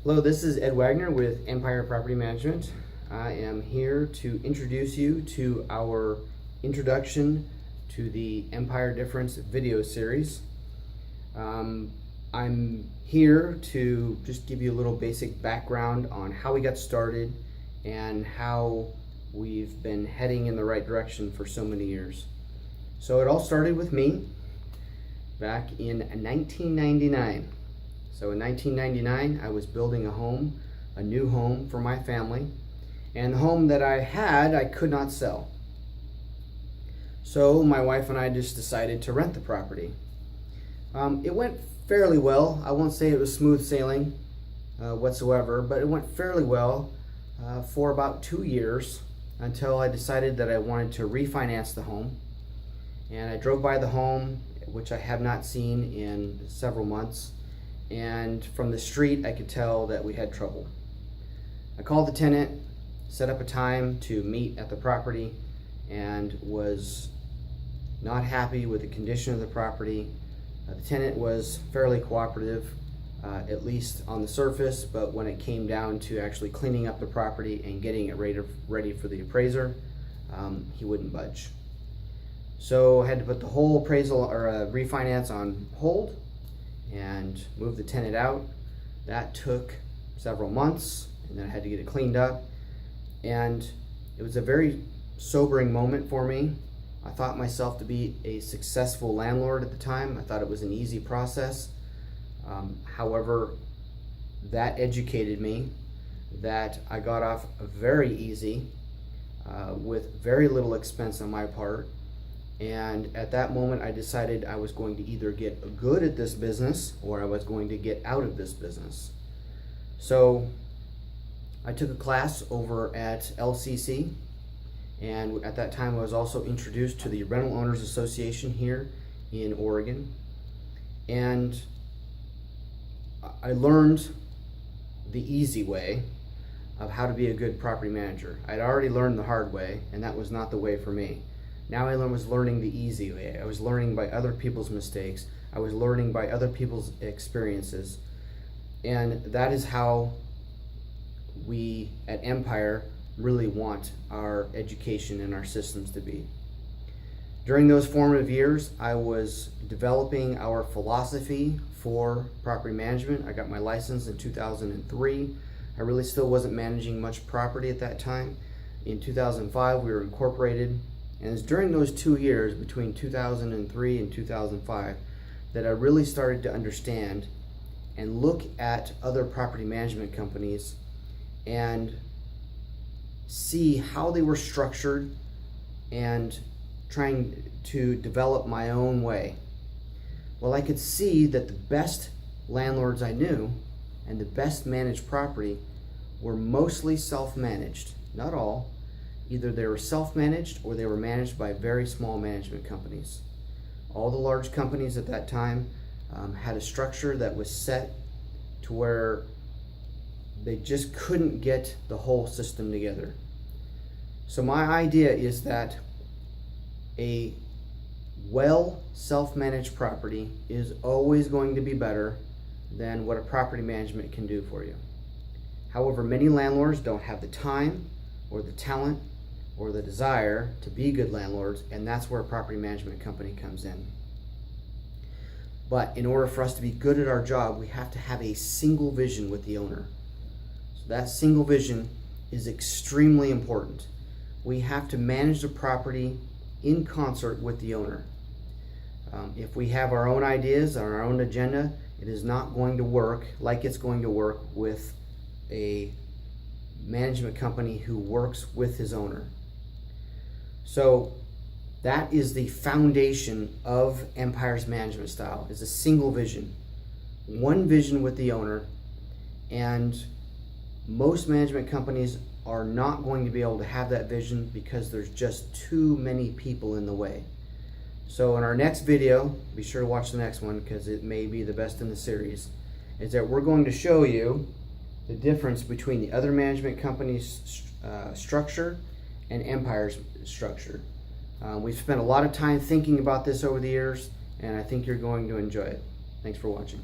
Hello, this is Ed Wagner with Empire Property Management. I am here to introduce you to our introduction to the Empire Difference video series. I'm here to just give you a little basic background on how we got started and how we've been heading in the right direction for so many years. So it all started with me back in 1999. So in 1999, I was building a new home for my family, and the home that I had, I could not sell. So my wife and I just decided to rent the property. It went fairly well. I won't say it was smooth sailing whatsoever, but it went fairly well for about 2 years until I decided that I wanted to refinance the home. And I drove by the home, which I have not seen in several months. And from the street, I could tell that we had trouble. I called the tenant, set up a time to meet at the property, and was not happy with the condition of the property. The tenant was fairly cooperative, at least on the surface, but when it came down to actually cleaning up the property and getting it ready for the appraiser, he wouldn't budge. So I had to put the whole appraisal or refinance on hold and move the tenant out. That took several months, and then I had to get it cleaned up. And it was a very sobering moment for me. I thought myself to be a successful landlord at the time. I thought it was an easy process. However, that educated me that I got off very easy with very little expense on my part. And at that moment, I decided I was going to either get good at this business or I was going to get out of this business. So I took a class over at LCC, and at that time I was also introduced to the Rental Owners Association here in Oregon. And I learned the easy way of how to be a good property manager. I'd already learned the hard way, and that was not the way for me. Now I was learning the easy way. I was learning by other people's mistakes. I was learning by other people's experiences. And that is how we at Empire really want our education and our systems to be. During those formative years, I was developing our philosophy for property management. I got my license in 2003. I really still wasn't managing much property at that time. In 2005, we were incorporated. And it's during those 2 years, between 2003 and 2005, that I really started to understand and look at other property management companies and see how they were structured and trying to develop my own way. Well, I could see that the best landlords I knew and the best managed property were mostly self-managed, not all. Either they were self-managed or they were managed by very small management companies. All the large companies at that time had a structure that was set to where they just couldn't get the whole system together. So my idea is that a well self-managed property is always going to be better than what a property management can do for you. However, many landlords don't have the time or the talent or the desire to be good landlords, and that's where a property management company comes in. But in order for us to be good at our job, we have to have a single vision with the owner. So that single vision is extremely important. We have to manage the property in concert with the owner. If we have our own ideas on our own agenda, it is not going to work like it's going to work with a management company who works with his owner. So that is the foundation of Empire's management style, is a single vision. One vision with the owner, and most management companies are not going to be able to have that vision because there's just too many people in the way. So in our next video, be sure to watch the next one because it may be the best in the series, is that we're going to show you the difference between the other management companies' structure and Empire's structure. We've spent a lot of time thinking about this over the years, and I think you're going to enjoy it. Thanks for watching.